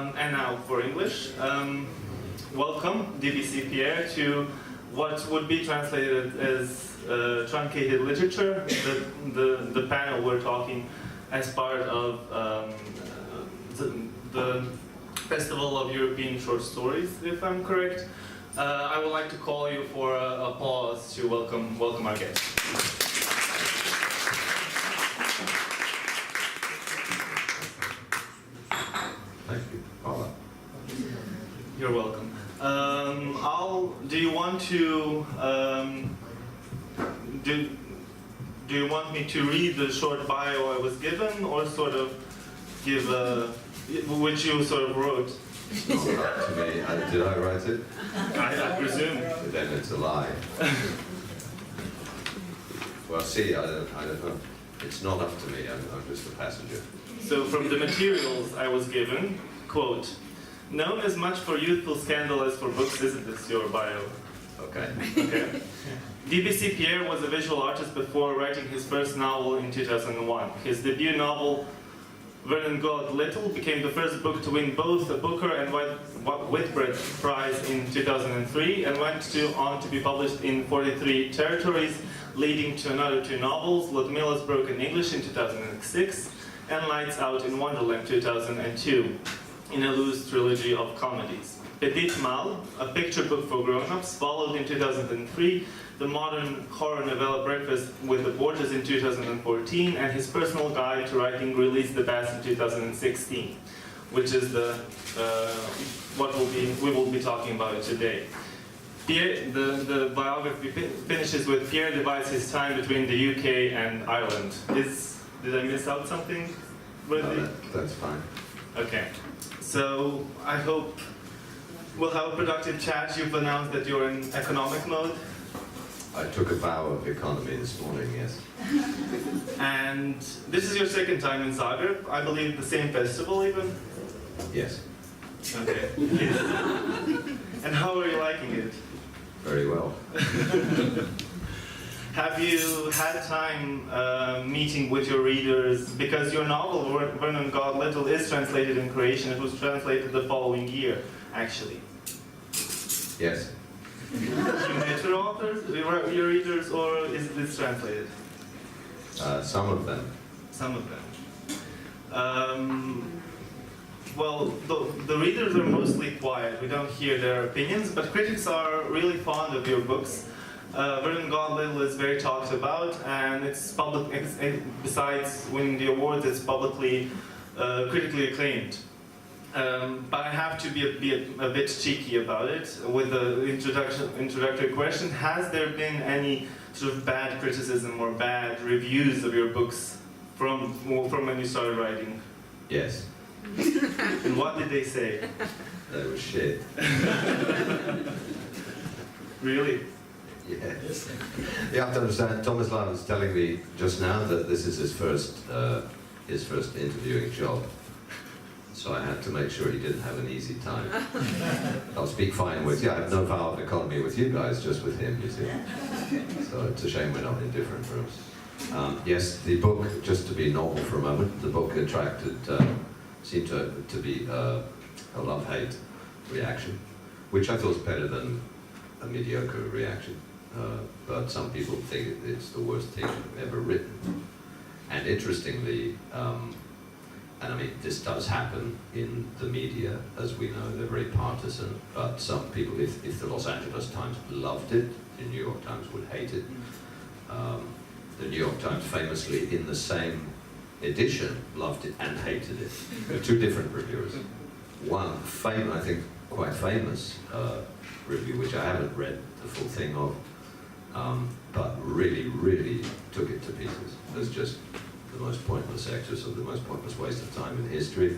And now for English. Welcome, DBC Pierre, to what would be translated as truncated literature, the panel we're talking as part of the Festival of European Short Stories, if I'm correct. I would like to call you for a pause to welcome our guest. Thank you. Paula. You're welcome. Do you want to do you want me to read the short bio I was given, or sort of give which you sort of wrote? It's not up to me. Did I write it? I presume. Then it's a lie. Well, see, I don't know. It's not up to me. I'm just a passenger. So from the materials I was given, quote, known as much for youthful scandal as for books, isn't this your bio? Okay. Okay. DBC Pierre was a visual artist before writing his first novel in 2001. His debut novel, Vernon God Little, became the first book to win both the Booker and Whitbread Prize in 2003 and went on to be published in 43 territories, leading to another two novels, Ludmila's Broken English in 2006 and Lights Out in Wonderland 2002, in a loose trilogy of comedies. Petit Mal, a picture book for grown-ups, followed in 2003, the modern horror novella Breakfast with the Borgias in 2014, and his personal guide to writing Release the Past in 2016, which is what we will be talking about today. Pierre, the biography finishes with Pierre divides his time between the UK and Ireland. Did I miss out something? No, that's fine. Okay. So I hope we'll have a productive chat. You've announced that you're in economic mode. I took a vow of economy this morning, yes. And this is your second time in Zagreb. I believe the same festival even? Yes. Okay. And how are you liking it? Very well. Have you had time meeting with your readers? Because your novel, Vernon God Little, is translated in Croatian. It was translated the following year, actually. Yes. You met your authors, your readers, or is this translated? Some of them. Some of them. Well, the readers are mostly quiet. We don't hear their opinions, but critics are really fond of your books. Vernon God Little is very talked about, and it's public. Besides winning the awards, it's publicly, critically acclaimed. But I have to be a bit cheeky about it with the introductory question. Has there been any sort of bad criticism or bad reviews of your books from when you started writing? Yes. And what did they say? They were shit. Really? Yes. You have to understand, Thomas Lyle was telling me just now that this is his first interviewing job. So I had to make sure he didn't have an easy time. I'll speak fine with you. I have no vow of economy with you guys, just with him, you see. So it's a shame we're not in different rooms. Yes, the book, just to be normal for a moment, the book seemed to be a love-hate reaction, which I thought was better than a mediocre reaction. But some people think it's the worst thing ever written. And interestingly, and I mean, this does happen in the media, as we know, they're very partisan, but some people, if the Los Angeles Times loved it, the New York Times would hate it. The New York Times famously, in the same edition, loved it and hated it. There are two different reviewers. One, I think quite famous review, which I haven't read the full thing of, but really, really took it to pieces. There's just the most pointless exercise, or the most pointless waste of time in history.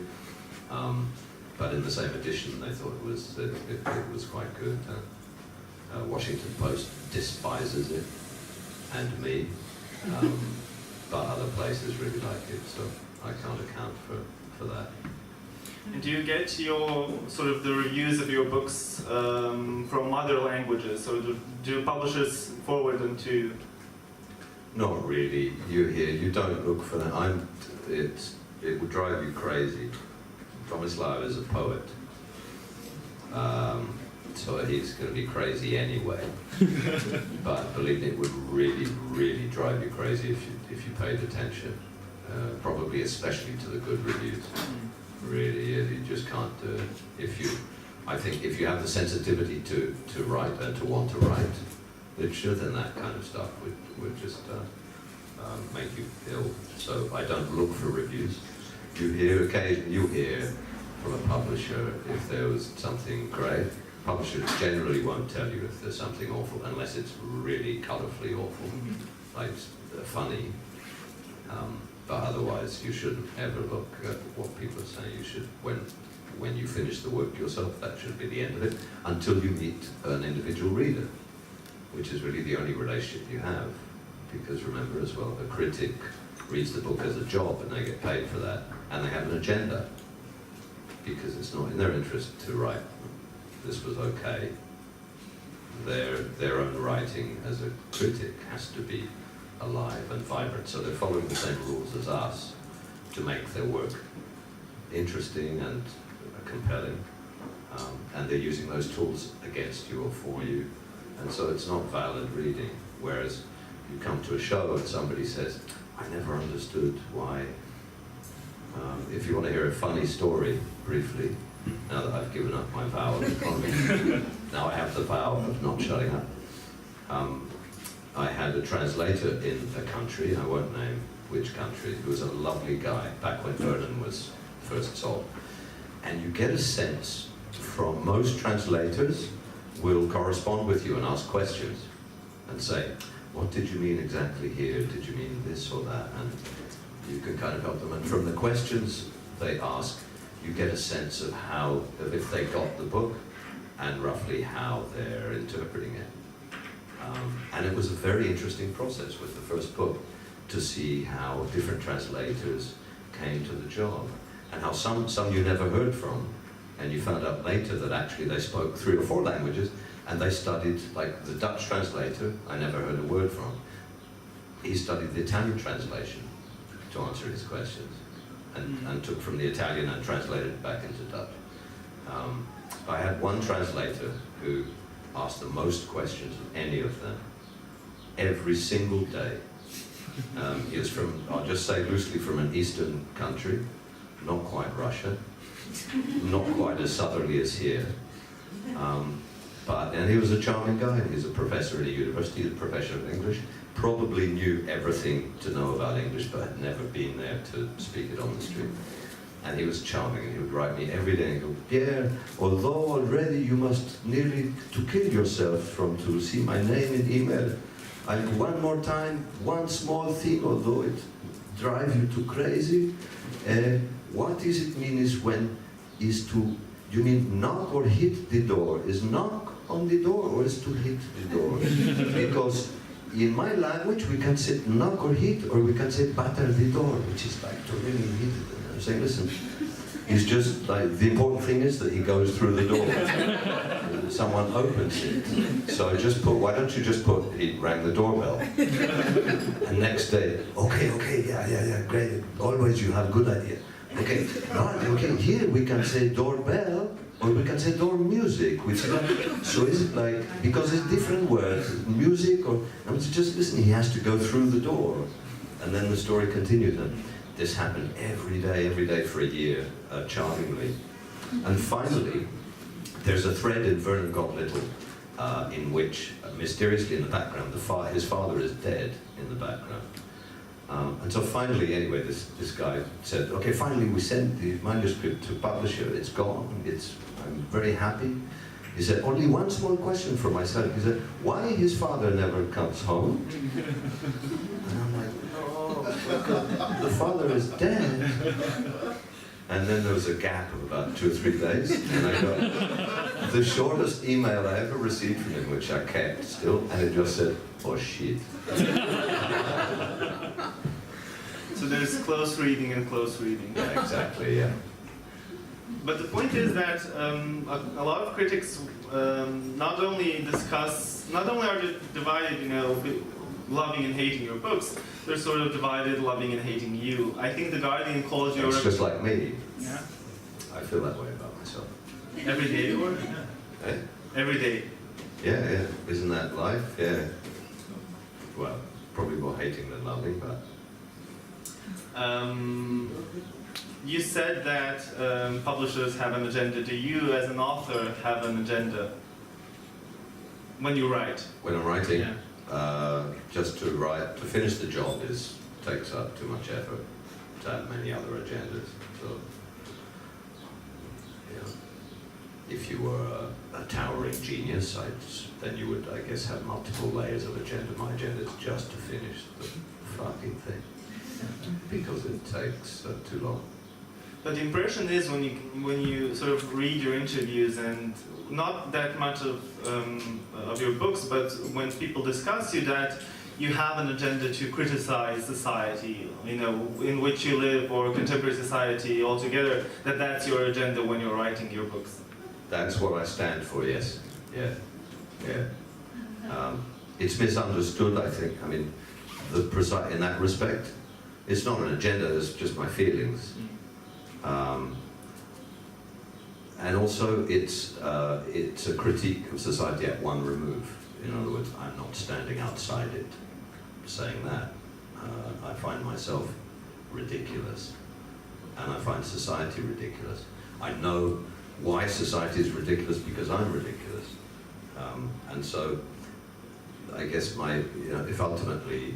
But in the same edition, they thought it was quite good. Washington Post despises it, and me. But other places really like it, so I can't account for that. And do you get your the reviews of your books from other languages? So do publishers forward them to? Not really. You don't look for that. It would drive you crazy. Tomislav is a poet, so he's going to be crazy anyway. But believe me, it would really, really drive you crazy if you paid attention. Probably especially to the good reviews. Really, you just can't do it. I think if you have the sensitivity to write and to want to write literature, then that kind of stuff would just make you ill. So I don't look for reviews. You hear from a publisher if there was something great. Publishers generally won't tell you if there's something awful unless it's really colourfully awful, like funny. But otherwise, you shouldn't ever look at what people are saying. You should, when you finish the work yourself, that should be the end of it, until you meet an individual reader, which is really the only relationship you have. Because remember as well, a critic reads the book as a job and they get paid for that, and they have an agenda, because it's not in their interest to write, this was okay. Their own writing as a critic has to be alive and vibrant, so they're following the same rules as us to make their work interesting and compelling, and they're using those tools against you or for you, and so it's not valid reading. Whereas you come to a show and somebody says, I never understood why. If you want to hear a funny story, briefly, now that I've given up my vow of economy, now I have the vow of not shutting up. I had a translator in a country, I won't name which country, who was a lovely guy, back when Vernon was first sold. And you get a sense from most translators will correspond with you and ask questions and say, what did you mean exactly here? Did you mean this or that? And you can kind of help them. And from the questions they ask, you get a sense of if they got the book and roughly how they're interpreting it. And it was a very interesting process with the first book to see how different translators came to the job, and how some you never heard from, and you found out later that actually they spoke 3 or 4 languages, and they studied, like the Dutch translator, I never heard a word from. He studied the Italian translation to answer his questions, and took from the Italian and translated it back into Dutch. I had one translator who asked the most questions of any of them, every single day. He was from, I'll just say loosely, from an eastern country, not quite Russia, not quite as southerly as here. And he was a charming guy. He's a professor at a university, a professor of English, probably knew everything to know about English, but had never been there to speak it on the street. And he was charming, and he would write me every day and go, Pierre, although already you must nearly to kill yourself to see my name in email, and one more time, one small thing, although it drives you too crazy, what does it mean you mean knock or hit the door? Is knock on the door or is to hit the door? Because in my language we can say knock or hit, or we can say batter the door, which is like to really hit it. I'm saying, listen, it's just like, the important thing is that he goes through the door. Someone opens it. So why don't you just put, he rang the doorbell. And next day, okay, yeah, great. Always you have good idea. Okay, right, okay, here we can say doorbell, or we can say door music, which is, so is it like, because it's different words, music, or, I'm just listening, he has to go through the door. And then the story continued, and this happened every day for a year, charmingly. And finally, there's a thread in Vernon Got Little, in which, mysteriously in the background, his father is dead in the background. And so finally, anyway, this guy said, okay, finally we sent the manuscript to publisher, it's gone, I'm very happy. He said, only one small question for myself. He said, why his father never comes home? And I'm like, no, the father is dead. And then there was a gap of about 2 or 3 days, and I got the shortest email I ever received from him, which I kept still, and it just said, oh shit. So there's close reading and close reading. Yeah, exactly, yeah. But the point is that a lot of critics not only are they divided, loving and hating your books, they're sort of divided, loving and hating you. I think The Guardian calls Europe... It's just like me. Yeah. I feel that way about myself. Every day, or? Eh? Every day. Yeah. Isn't that life? Yeah. Well, probably more hating than loving, but... You said that publishers have an agenda. Do you, as an author, have an agenda when you write? When I'm writing, Yeah. just to write, to finish the job takes up too much effort to have many other agendas. So, you know, if you were a towering genius, then you would, I guess, have multiple layers of agenda. My agenda is just to finish the fucking thing, because it takes too long. But the impression is when you sort of read your interviews, and not that much of your books, but when people discuss you, that you have an agenda to criticize society, you know, in which you live, or contemporary society altogether. That's your agenda when you're writing your books. That's what I stand for. Yes. Yeah. It's misunderstood, I think. I mean, in that respect, it's not an agenda. It's just my feelings. And also, it's a critique of society at one remove. In other words, I'm not standing outside it saying that. I find myself ridiculous, and I find society ridiculous. I know why society is ridiculous because I'm ridiculous, and so I guess if ultimately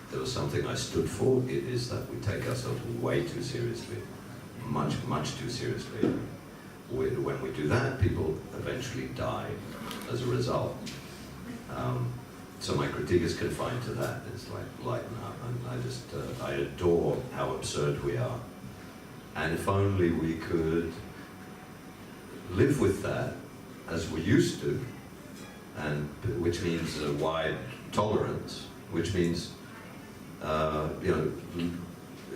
there was something I stood for, it is that we take ourselves way too seriously. Much too seriously. When we do that, people eventually die as a result. So my critique is confined to that. It's like, lighten up. And I adore how absurd we are. And if only we could live with that as we used to, and which means a wide tolerance, which means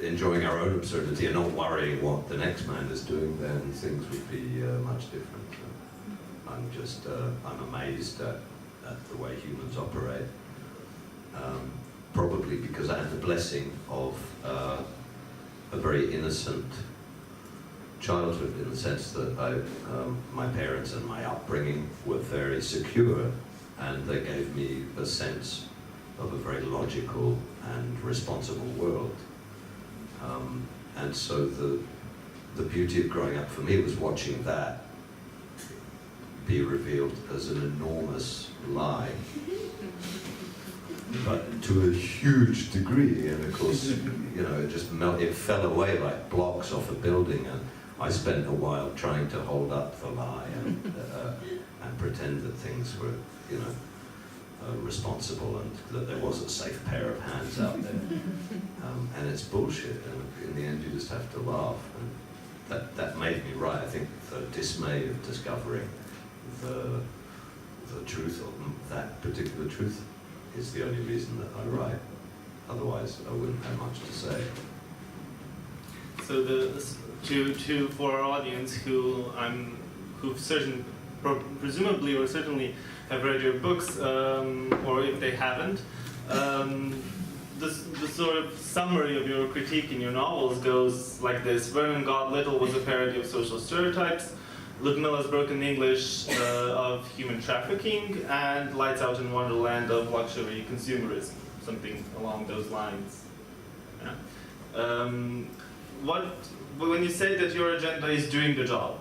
enjoying our own absurdity and not worrying what the next man is doing, then things would be much different. So I'm amazed at the way humans operate. Probably because I had the blessing of a very innocent childhood, in the sense that my parents and my upbringing were very secure, and they gave me a sense of a very logical and responsible world. And so the beauty of growing up for me was watching that be revealed as an enormous lie, but to a huge degree. And of course, it fell away like blocks off a building, and I spent a while trying to hold up the lie and pretend that things were, responsible, and that there was a safe pair of hands out there. And it's bullshit, and in the end you just have to laugh. And that made me write. I think the dismay of discovering the truth of that particular truth is the only reason that I write. Otherwise I wouldn't have much to say. So for our audience who presumably or certainly have read your books, or if they haven't, the sort of summary of your critique in your novels goes like this: Vernon God Little was a parody of social stereotypes, Ludmilla's Broken English of human trafficking, and Lights Out in Wonderland of luxury consumerism, something along those lines. Yeah. When you say that your agenda is doing the job,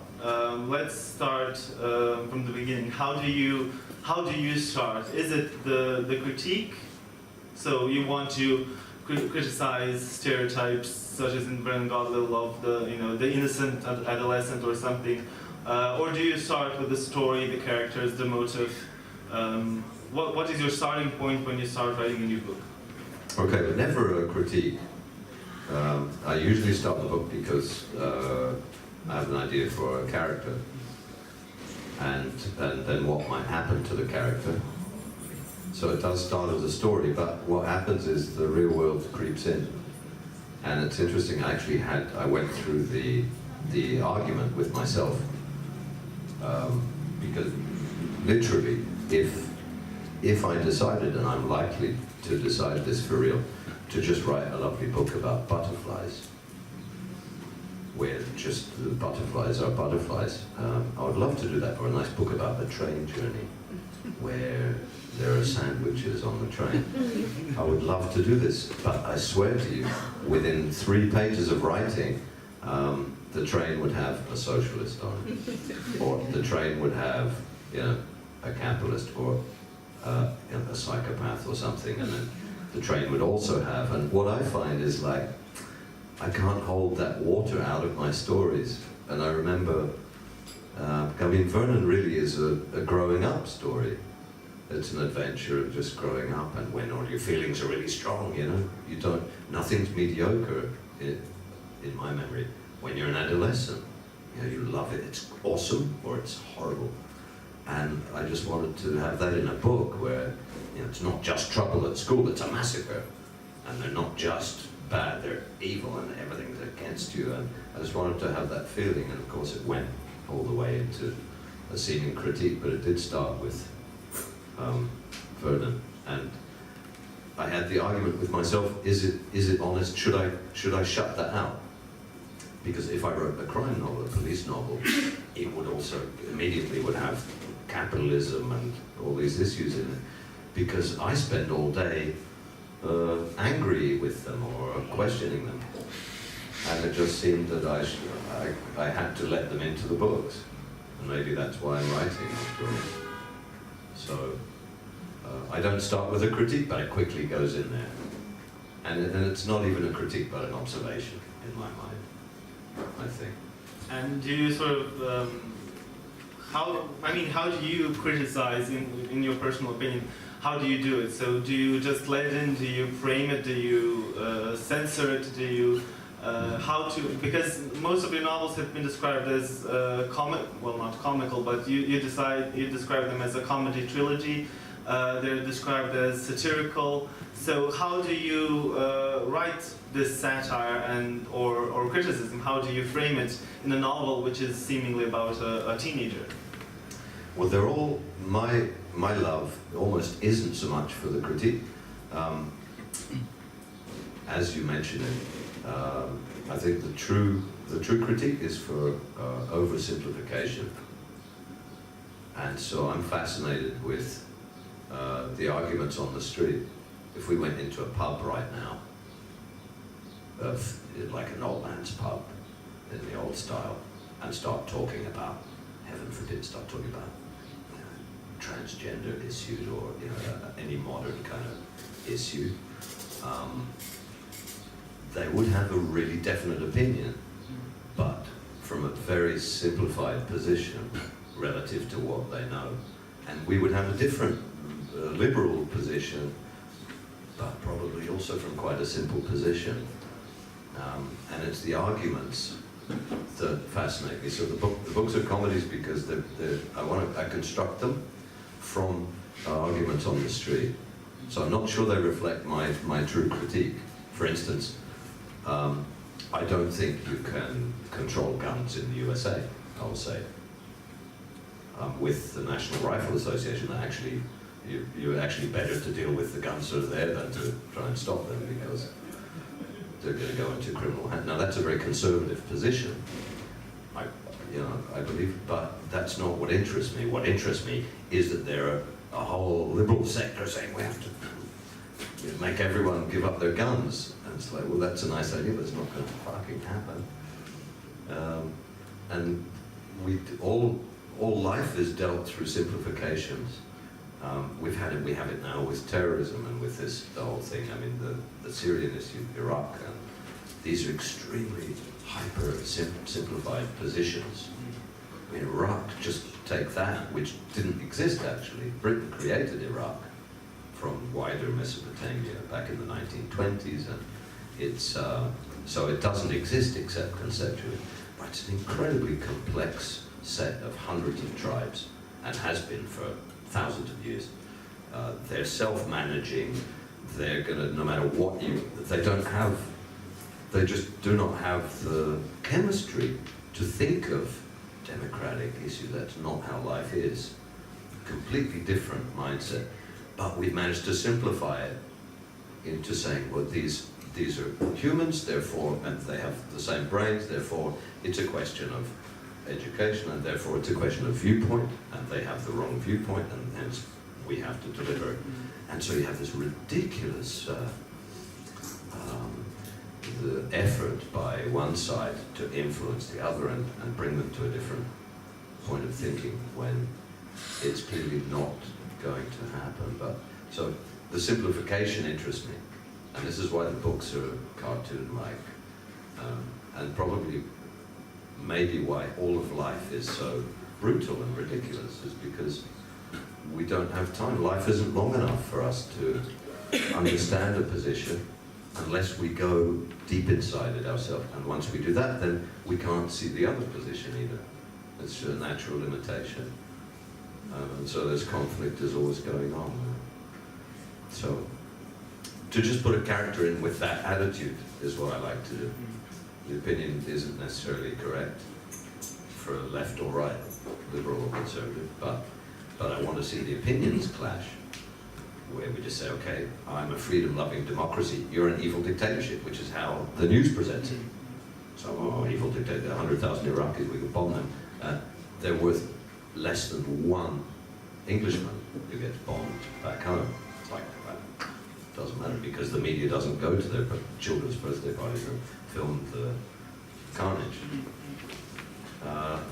let's start from the beginning. How do you start? Is it the critique? So you want to criticize stereotypes such as in Vernon God Little of the innocent adolescent or something, or do you start with the story, the characters, the motive? What is your starting point when you start writing a new book? Okay, but never a critique. I usually start the book because I have an idea for a character, and then what might happen to the character. So it does start as a story, but what happens is the real world creeps in. And it's interesting, I went through the argument with myself, because literally, if I decided, and I'm likely to decide this for real, to just write a lovely book about butterflies, where just the butterflies are butterflies. I would love to do that, or a nice book about the train journey, where there are sandwiches on the train. I would love to do this, but I swear to you, within 3 pages of writing, the train would have a socialist on it, or the train would have, you know, a capitalist, or you know, a psychopath or something, and then the train would also have. And what I find is, like, I can't hold that water out of my stories. And I remember, I mean, Vernon really is a growing up story. It's an adventure of just growing up, and when all your feelings are really strong, you know, nothing's mediocre in my memory. When you're an adolescent, you know, you love it, it's awesome, or it's horrible. And I just wanted to have that in a book where, you know, it's not just trouble at school, it's a massacre. And they're not just bad, they're evil, and everything's against you. And I just wanted to have that feeling, and of course it went all the way into a seeming critique, but it did start with Vernon. And I had the argument with myself, is it honest? Should I shut that out? Because if I wrote a crime novel, a police novel, it would also immediately would have capitalism and all these issues in it. Because I spend all day angry with them or questioning them. And it just seemed that I had to let them into the books. And maybe that's why I'm writing after all. So I don't start with a critique, but it quickly goes in there. And it's not even a critique, but an observation in my mind, I think. And do you sort of, how do you criticize, in your personal opinion, how do you do it? So do you just let it in, do you frame it, do you censor it, do you, because most of your novels have been described as well, not comical, but you describe them as a comedy trilogy. They're described as satirical. So how do you write this satire or criticism? How do you frame it in a novel which is seemingly about a teenager? Well, they're all, my love almost isn't so much for the critique. As you mentioned it, I think the true critique is for oversimplification. And so I'm fascinated with the arguments on the street. If we went into a pub right now, like an old man's pub in the old style, and start talking about, heaven forbid, start talking about, you know, transgender issues, or, you know, any modern kind of issue, they would have a really definite opinion, but from a very simplified position relative to what they know. And we would have a different liberal position, but probably also from quite a simple position. And it's the arguments that fascinate me. So the books are comedies because I construct them from arguments on the street. So I'm not sure they reflect my true critique. For instance, I don't think you can control guns in the USA, I will say. With the National Rifle Association, you're actually better to deal with the guns that are there than to try and stop them, because they're going to go into criminal hands. Now that's a very conservative position, I believe, but that's not what interests me. What interests me is that there are a whole liberal sector saying we have to make everyone give up their guns. And it's like, well, that's a nice idea, but it's not going to fucking happen. And all life is dealt through simplifications. We have it now with terrorism and with the whole thing. I mean, the Syrian issue, Iraq, and these are extremely simplified positions. I mean, Iraq, just take that, which didn't exist actually. Britain created Iraq from wider Mesopotamia back in the 1920s, and it's so it doesn't exist except conceptually. But it's an incredibly complex set of hundreds of tribes, and has been for thousands of years. They're self-managing. They're gonna, no matter what they just do not have the chemistry to think of democratic issues. That's not how life is. Completely different mindset. But we've managed to simplify it into saying, well, these these are humans, therefore, and they have the same brains, therefore it's a question of education, and therefore it's a question of viewpoint, and they have the wrong viewpoint, and hence we have to deliver. And so you have this ridiculous the effort by one side to influence the other and bring them to a different point of thinking when it's clearly not going to happen. But so the simplification interests me, and this is why the books are cartoon-like, and probably maybe why all of life is so brutal and ridiculous, is because we don't have time. Life isn't long enough for us to understand a position unless we go deep inside it ourselves. And once we do that, then we can't see the other position either. It's a natural limitation. And so this conflict is always going on. So to just put a character in with that attitude is what I like to do. The opinion isn't necessarily correct for left or right, liberal or conservative, but I want to see the opinions clash, where we just say, okay, I'm a freedom-loving democracy, you're an evil dictatorship, which is how the news presents it. So, oh, evil dictator, 100,000 Iraqis, we could bomb them. They're worth less than one Englishman who gets bombed back home. It's like, that doesn't matter, because the media doesn't go to their children's birthday parties and film the carnage.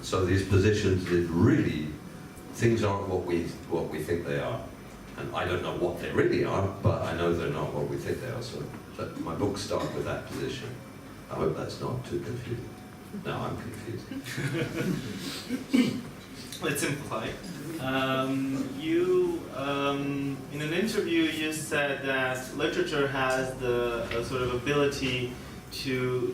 So these positions, it really, things aren't what we think they are. And I don't know what they really are, but I know they're not what we think they are. So my books start with that position. I hope that's not too confusing. No, I'm confused. Let's simplify. In an interview, you said that literature has the sort of ability to,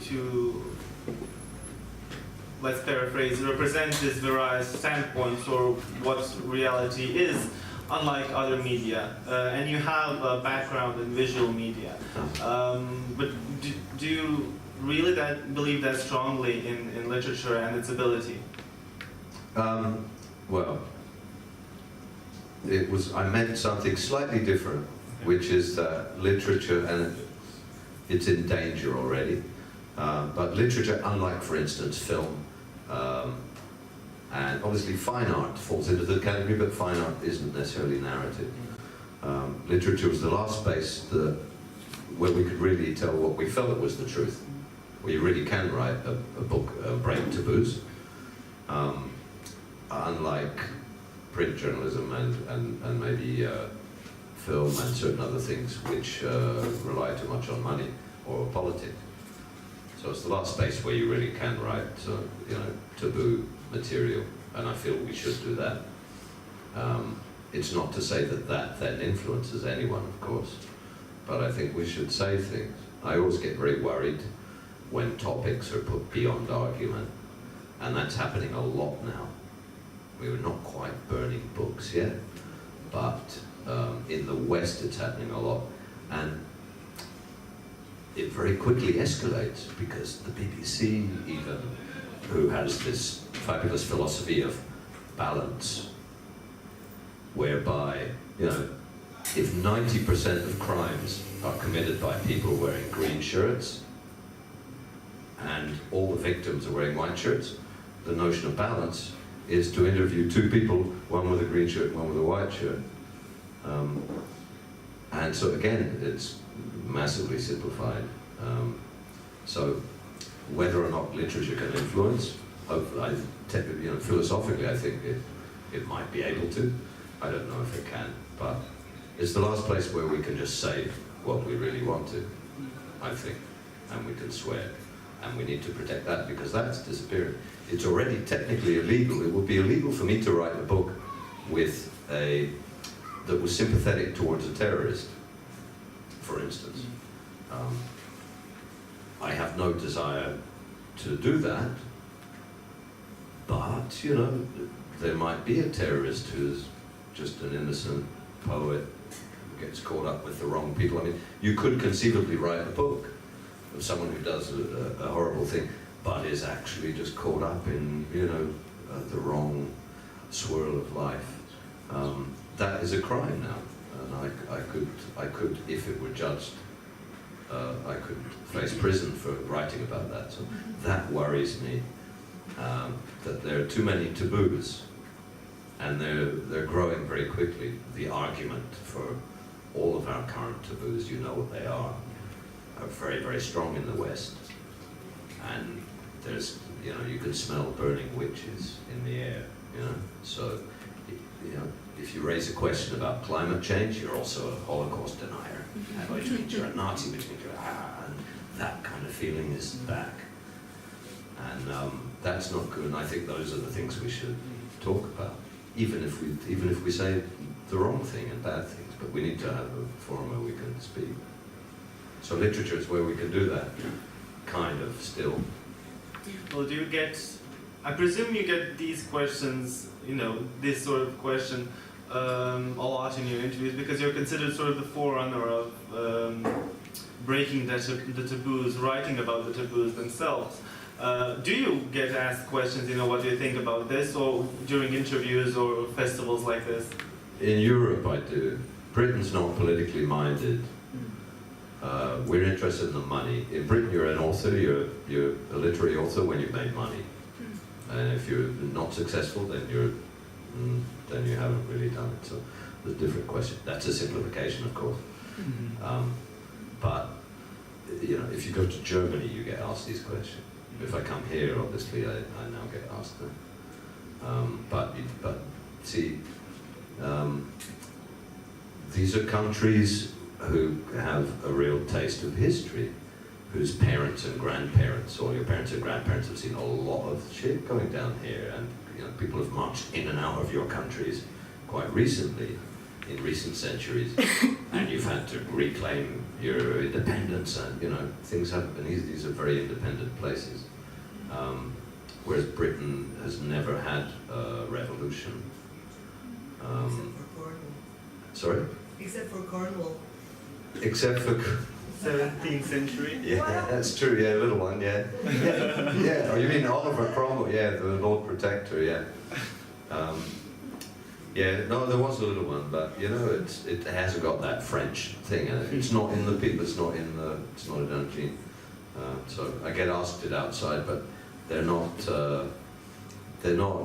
let's paraphrase, represent this various standpoints or what reality is, unlike other media. And you have a background in visual media. But do you really believe that strongly in literature and its ability? Well, I meant something slightly different, which is that literature, and it's in danger already, but literature, unlike, for instance, film, and obviously fine art falls into the category, but fine art isn't necessarily narrative. Literature was the last space where we could really tell what we felt was the truth, where you really can write a book, break taboos. Unlike print journalism and maybe film and certain other things which rely too much on money or politics. So it's the last space where you really can write taboo material, and I feel we should do that. It's not to say that then influences anyone, of course, but I think we should say things. I always get very worried when topics are put beyond argument, and that's happening a lot now. We were not quite burning books yet, but in the West it's happening a lot, and it very quickly escalates because the BBC, even, who has this fabulous philosophy of balance, whereby, if 90% of crimes are committed by people wearing green shirts and all the victims are wearing white shirts, the notion of balance is to interview two people, one with a green shirt and one with a white shirt. And so again, it's massively simplified. So whether or not literature can influence, philosophically I think it might be able to. I don't know if it can, but it's the last place where we can just say what we really want to, I think, and we can swear. And we need to protect that, because that's disappearing. It's already technically illegal. It would be illegal for me to write a book that was sympathetic towards a terrorist, for instance. I have no desire to do that, but, there might be a terrorist who's just an innocent poet who gets caught up with the wrong people. I mean, you could conceivably write a book of someone who does a horrible thing, but is actually just caught up in, the wrong swirl of life. That is a crime now, and I could, if it were judged I could face prison for writing about that. So that worries me, that there are too many taboos, and they're growing very quickly. The argument for all of our current taboos, you know what they are very, very strong in the West. And there's, you know, you can smell burning witches in the air, you know. So, you know, if you raise a question about climate change, you're also a Holocaust denier. Which means you're a Nazi, which means you're and that kind of feeling is back. And that's not good. And I think those are the things we should talk about, even if we say the wrong thing and bad things. But we need to have a forum where we can speak. So literature is where we can do that, kind of still. Well, do you get, I presume you get these questions, you know, this sort of question a lot in your interviews, because you're considered sort of the forerunner of breaking the taboos, writing about the taboos themselves. Do you get asked questions, you know, what do you think about this, or during interviews or festivals like this? In Europe I do. Britain's not politically minded. We're interested in the money. In Britain, you're an author, you're a literary author when you've made money. And if you're not successful, then you haven't really done it. So there's a different question. That's a simplification, of course. But you know, if you go to Germany, you get asked these questions. If I come here, obviously, I now get asked them. But see, these are countries who have a real taste of history, whose parents and grandparents, or your parents and grandparents, have seen a lot of shit going down here, and you know, people have marched in and out of your countries quite recently, in recent centuries, and you've had to reclaim your independence, and you know, things haven't been easy. These are very independent places, whereas Britain has never had a revolution. Except for Cornwall. Sorry? Except for Cornwall. Except for 17th century? Yeah, that's true, yeah, a little one, yeah. Yeah, oh, you mean Oliver Cromwell, yeah, the Lord Protector, yeah. Yeah, no, there was a little one, but you know, it hasn't got that French thing in it. It's not in the people, it's not in our gene. So I get asked it outside, but they're not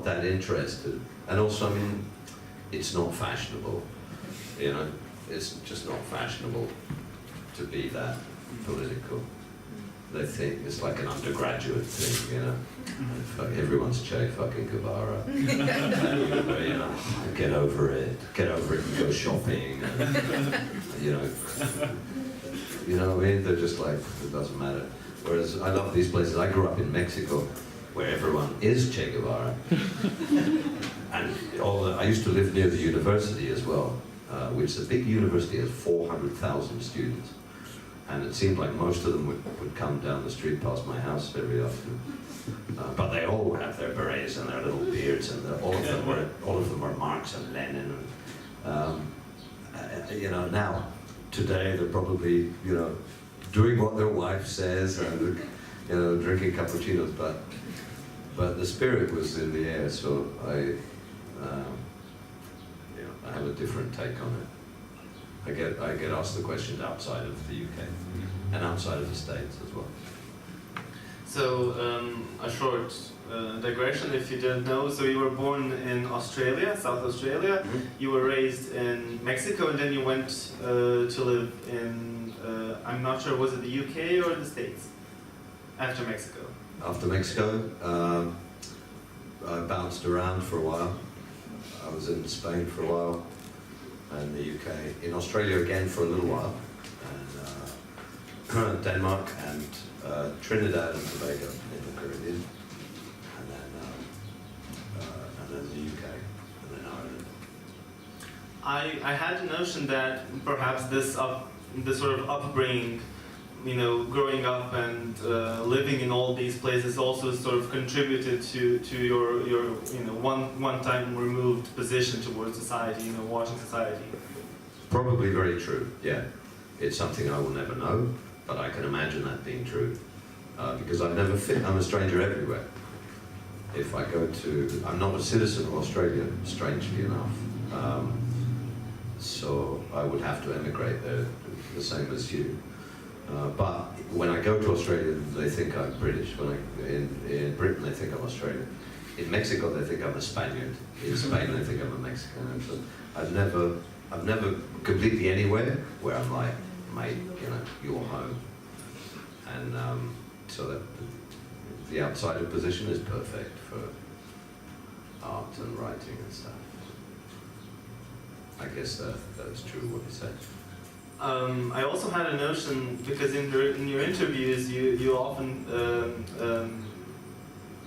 that interested. And also, I mean, it's not fashionable, you know. It's just not fashionable to be that political. They think it's like an undergraduate thing, you know. Everyone's Che fucking Guevara. You know, get over it and go shopping. And, you know what I mean? They're just like, it doesn't matter. Whereas I love these places. I grew up in Mexico, where everyone is Che Guevara. And I used to live near the university as well. Which is a big university, has 400,000 students. And it seemed like most of them would come down the street past my house every afternoon. But they all have their berets and their little beards, and all of them were Marx and Lenin. And, you know, now, today, they're probably, you know, doing what their wife says and, you know, drinking cappuccinos. But the spirit was in the air, so I have a different take on it. I get asked the questions outside of the UK and outside of the States as well. So a short digression, if you didn't know. So you were born in Australia, South Australia. You were raised in Mexico, and then you went to live in, I'm not sure, was it the UK or the States? After Mexico. After Mexico, I bounced around for a while. I was in Spain for a while, and the UK, in Australia again for a little while, and Denmark and Trinidad and Tobago in the Caribbean, and then the UK, and then Ireland. I had a notion that perhaps this sort of upbringing, you know, growing up and living in all these places also sort of contributed to your you know, one time removed position towards society, you know, watching society. Probably very true, yeah. It's something I will never know, but I can imagine that being true. Because I've never fit, I'm a stranger everywhere. If I go to, I'm not a citizen of Australia, strangely enough. So I would have to emigrate there, the same as you. But when I go to Australia, they think I'm British. In Britain, they think I'm Australian. In Mexico, they think I'm a Spaniard. In Spain, they think I'm a Mexican. And so I've never completely anywhere where I'm like, mate, you know, you're home. And so that the outsider position is perfect for art and writing and stuff. I guess that's true what you said. I also had a notion, because in your interviews, you often,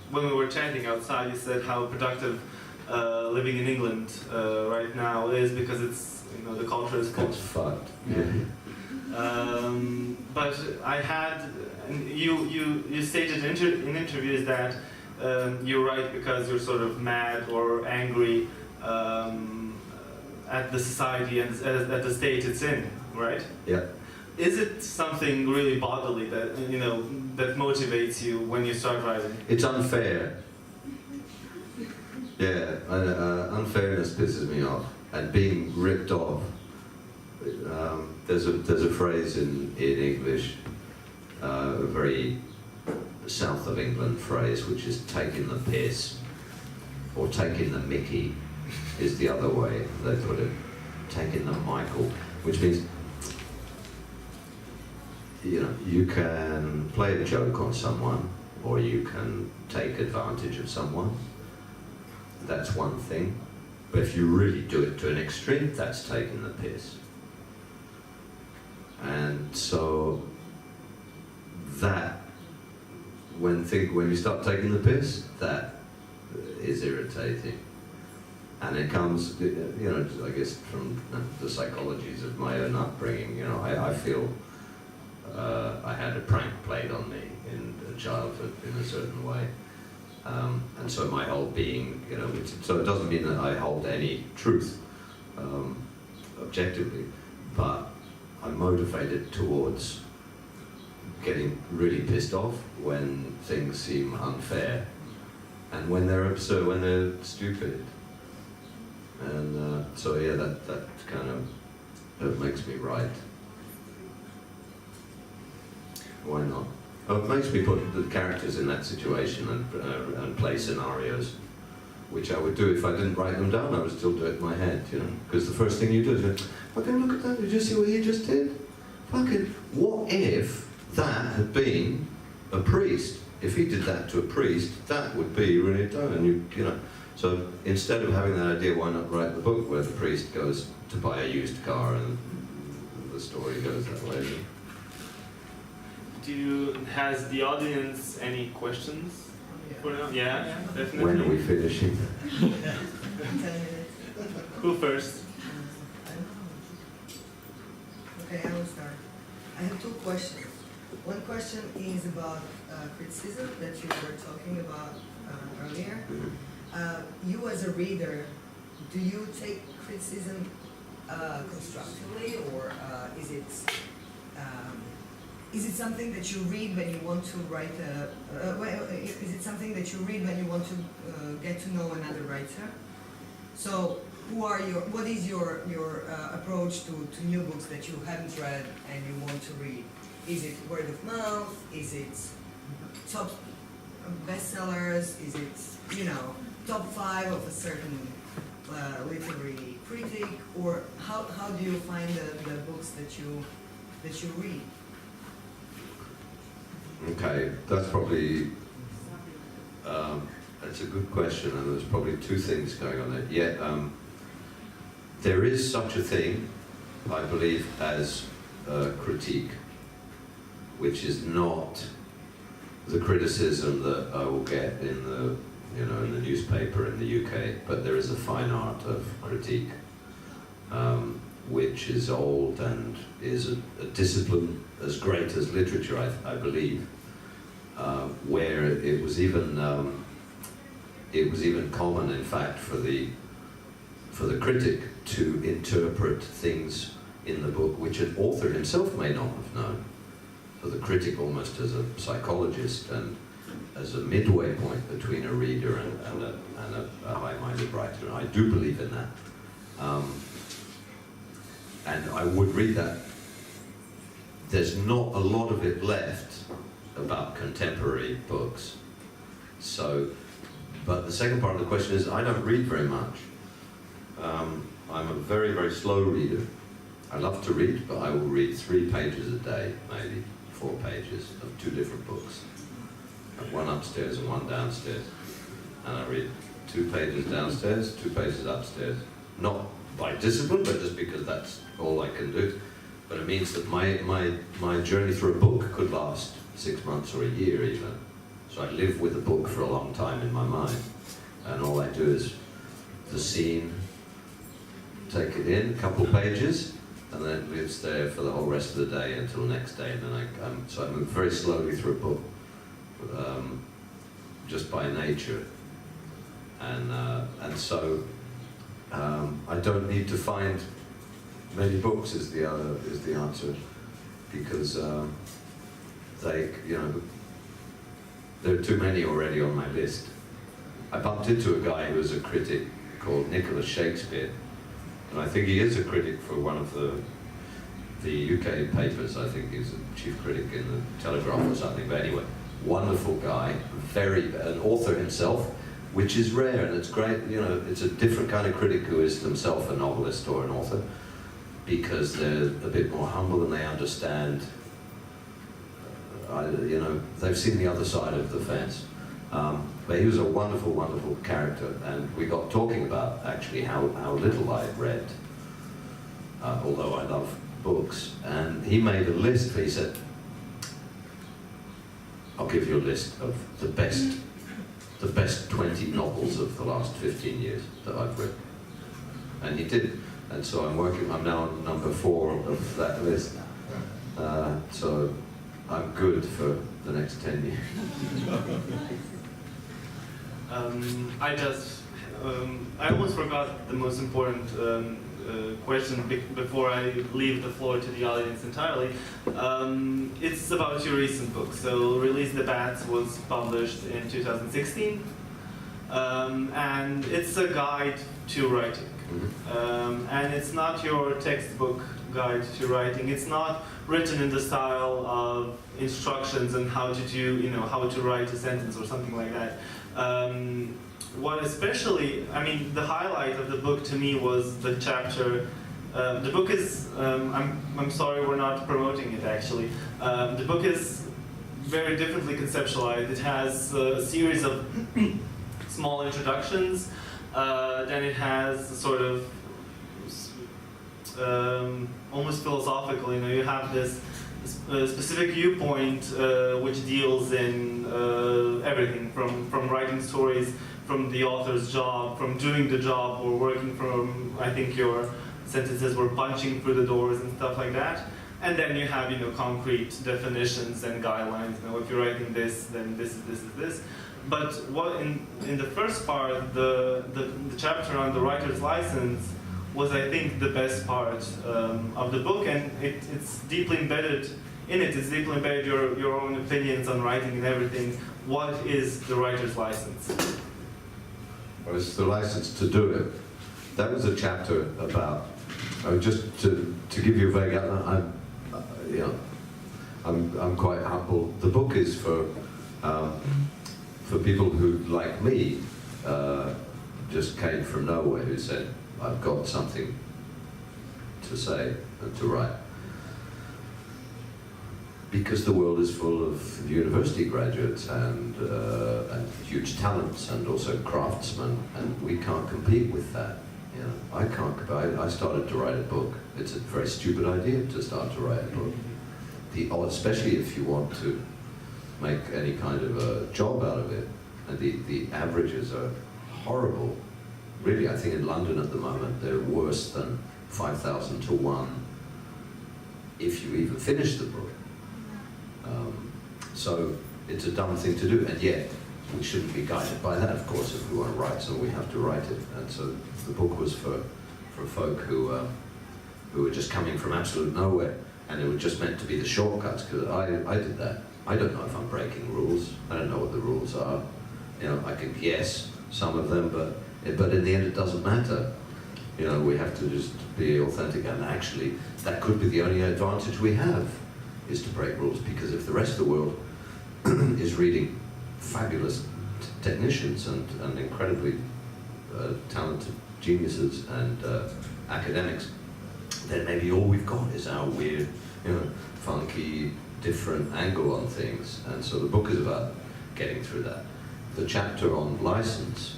when we were chatting outside, you said how productive living in England right now is, because it's, you know, the culture is It's fucked. Yeah. But I had, you stated in interviews that you write because you're sort of mad or angry at the society and at the state it's in, right? Yeah. Is it something really bodily that, you know, that motivates you when you start writing? It's unfair. Yeah, unfairness pisses me off, and being ripped off. There's a phrase in English, a very south of England phrase, which is taking the piss, or taking the mickey, is the other way they put it. Taking the Michael, which means, you know, you can play a joke on someone, or you can take advantage of someone. That's one thing. But if you really do it to an extreme, that's taking the piss. And so that, when you start taking the piss, that is irritating. And it comes, you know, I guess from the psychologies of my own upbringing. You know, I feel I had a prank played on me in childhood in a certain way. And so my whole being, you know, so it doesn't mean that I hold any truth objectively, but I'm motivated towards getting really pissed off when things seem unfair and when they're absurd, when they're stupid. And so yeah, that kind of that makes me write. Why not? Oh, it makes me put the characters in that situation and play scenarios, which I would do if I didn't write them down. I would still do it in my head, you know. Because the first thing you do is go, fucking look at that, did you see what he just did? Fucking, what if that had been a priest? If he did that to a priest, that would be really done. And you know. So instead of having that idea, why not write the book where the priest goes to buy a used car and the story goes that way? Has the audience any questions for now? Yeah, definitely. When are we finishing? 10 minutes. Who first? I don't know. Okay, I will start. I have two questions. One question is about criticism that you were talking about earlier. You as a reader, do you take criticism constructively, or is it something that you read when you want to write is it something that you read when you want to get to know another writer? So what is your approach to new books that you haven't read and you want to read? Is it word of mouth? Is it top bestsellers? Is it, you know, top 5 of a certain literary critic? Or how do you find the books that you read? Okay, that's probably, that's a good question, and there's probably two things going on there. Yeah, there is such a thing, I believe, as critique, which is not the criticism that I will get in the, you know, in the newspaper in the UK, but there is a fine art of critique, which is old and is a discipline as great as literature, I believe, where it was even common, in fact, for the critic to interpret things in the book which an author himself may not have known. So the critic, almost as a psychologist and as a midway point between a reader and a high-minded writer, and I do believe in that. And I would read that there's not a lot of it left about contemporary books. So, but the second part of the question is, I don't read very much. I'm a very, very slow reader. I love to read, but I will read 3 pages a day, maybe 4 pages of 2 different books. I have one upstairs and one downstairs. And I read 2 pages downstairs, 2 pages upstairs. Not by discipline, but just because that's all I can do. But it means that my journey through a book could last 6 months or a year even. So I live with a book for a long time in my mind. And all I do is the scene, take it in, a couple of pages, and then it lives there for the whole rest of the day until the next day. And then so I move very slowly through a book, just by nature. And so I don't need to find many books is the answer, because they, you know, there are too many already on my list. I bumped into a guy who was a critic called Nicholas Shakespeare, and I think he is a critic for one of the UK papers. I think he's a chief critic in the Telegraph or something. But anyway, wonderful guy, an author himself, which is rare, and it's great. You know, it's a different kind of critic who is themselves a novelist or an author, because they're a bit more humble and they understand. You know, they've seen the other side of the fence. But he was a wonderful, wonderful character, and we got talking about actually how little I read, although I love books. And he made a list. He said, "I'll give you a list of the best 20 novels of the last 15 years that I've read." And he did. And so I'm now on number 4 of that list. So I'm good for the next 10 years. I almost forgot the most important question before I leave the floor to the audience entirely. It's about your recent book. So Release the Bats was published in 2016, and it's a guide to writing. And it's not your textbook guide to writing. It's not written in the style of instructions on how to do, you know, how to write a sentence or something like that. What especially, I mean, the highlight of the book to me was the chapter. The book is, I'm sorry we're not promoting it actually. The book is very differently conceptualized. It has a series of small introductions. Then it has sort of almost philosophical, you know, you have this specific viewpoint which deals in everything from writing stories, from the author's job, from doing the job, or working from, I think your sentences were punching through the doors and stuff like that. And then you have, you know, concrete definitions and guidelines. You know, if you're writing this, then this is this. But what in the first part, the chapter on the writer's license was, I think, the best part of the book, and it's deeply embedded in it. It's deeply embedded your own opinions on writing and everything. What is the writer's license? Well, it's the license to do it. That was a chapter about. Just to give you a vague outline, I'm quite humble. The book is for people who, like me, just came from nowhere, who said, I've got something to say and to write. Because the world is full of university graduates and huge talents and also craftsmen, and we can't compete with that. You know, I started to write a book. It's a very stupid idea to start to write a book. Especially if you want to make any kind of a job out of it. And the averages are horrible. Really, I think in London at the moment, they're worse than 5,000 to 1 if you even finish the book. So it's a dumb thing to do, and yet we shouldn't be guided by that, of course, if we want to write, so we have to write it. And so the book was for folk who were just coming from absolute nowhere, and it was just meant to be the shortcuts, because I did that. I don't know if I'm breaking rules. I don't know what the rules are. You know, I can guess some of them, but in the end it doesn't matter. You know, we have to just be authentic, and actually that could be the only advantage we have. is to break rules, because if the rest of the world is reading fabulous technicians and incredibly talented geniuses and academics, then maybe all we've got is our weird, funky, different angle on things. And so the book is about getting through that. The chapter on license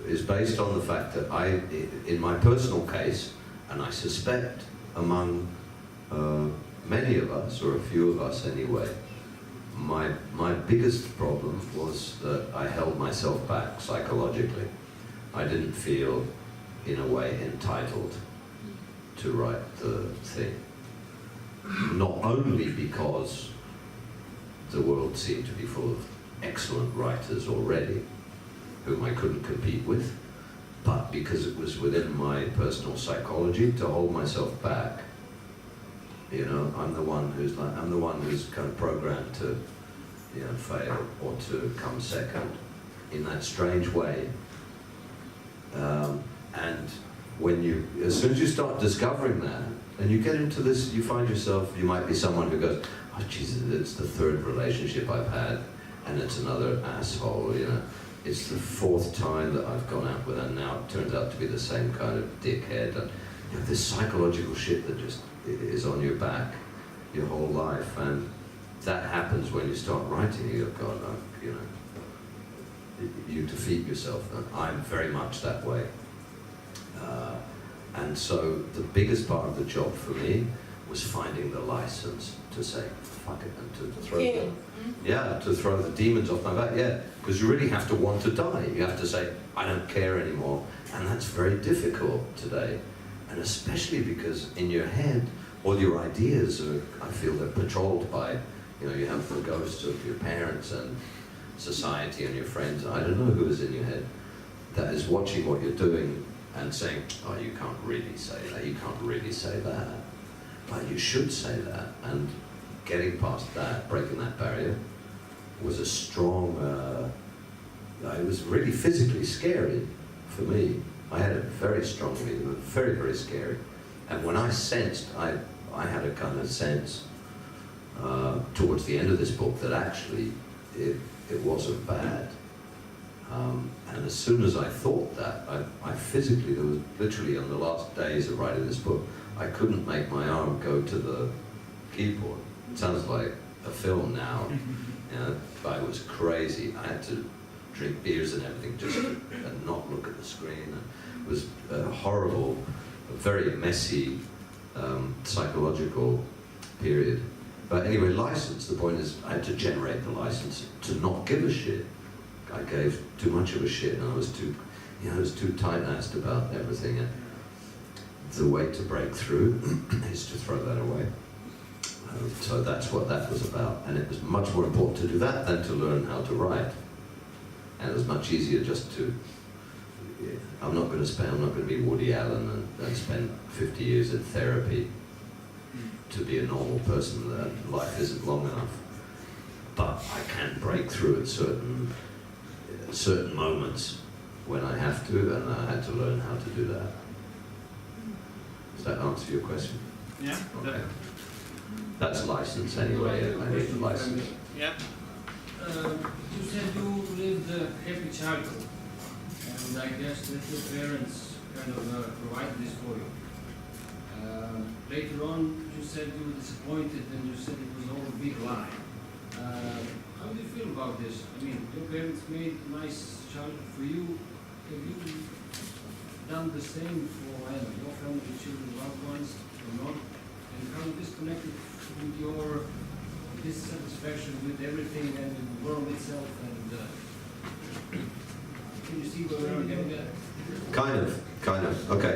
is based on the fact that in my personal case, and I suspect among many of us, or a few of us anyway, my biggest problem was that I held myself back psychologically. I didn't feel, in a way, entitled to write the thing. Not only because the world seemed to be full of excellent writers already, whom I couldn't compete with, but because it was within my personal psychology to hold myself back. I'm the one who's kind of programmed to, fail or to come second in that strange way. And as soon as you start discovering that, and you get into this, you find yourself, you might be someone who goes, oh Jesus, it's the third relationship I've had, and it's another asshole, It's the fourth time that I've gone out with, and now it turns out to be the same kind of dickhead. And this psychological shit that just is on your back your whole life, and that happens when you start writing. You go, God, you defeat yourself, and I'm very much that way. And so the biggest part of the job for me was finding the license to say, fuck it, and to throw to throw the demons off my back, because you really have to want to die. You have to say, I don't care anymore, and that's very difficult today, and especially because in your head, all your ideas are, I feel they're patrolled by, you have the ghosts of your parents and society and your friends. I don't know who is in your head that is watching what you're doing and saying, oh, you can't really say that, you can't really say that, but you should say that. And getting past that, breaking that barrier, was a strong, it was really physically scary for me. I had it very strongly, very, very scary. And when I sensed, I had a kind of sense towards the end of this book that actually it wasn't bad. And as soon as I thought that, I physically, there was literally on the last days of writing this book, I couldn't make my arm go to the keyboard. It sounds like a film now. I was crazy. I had to drink beers and everything just and not look at the screen. It was a horrible, very messy psychological period. But anyway, license, the point is I had to generate the license to not give a shit. I gave too much of a shit, and I was too tight-assed about everything. And the way to break through is to throw that away. So that's what that was about. And it was much more important to do that than to learn how to write. And it was much easier just to, I'm not going to be Woody Allen and spend 50 years in therapy to be a normal person. That life isn't long enough. But I can break through at certain moments when I have to, and I had to learn how to do that. Does that answer your question? Yeah. Okay. That's license anyway. I need the license. Yeah. You said you lived a happy childhood, and I guess that your parents kind of provided this for you. Later on, you said you were disappointed, and you said it was all a big lie. How do you feel about this? I mean, your parents made a nice childhood for you. Have you done the same for your family, children, loved ones, or not? And how disconnected with your dissatisfaction with everything and the world itself? And can you see where we're getting at? Kind of. Okay.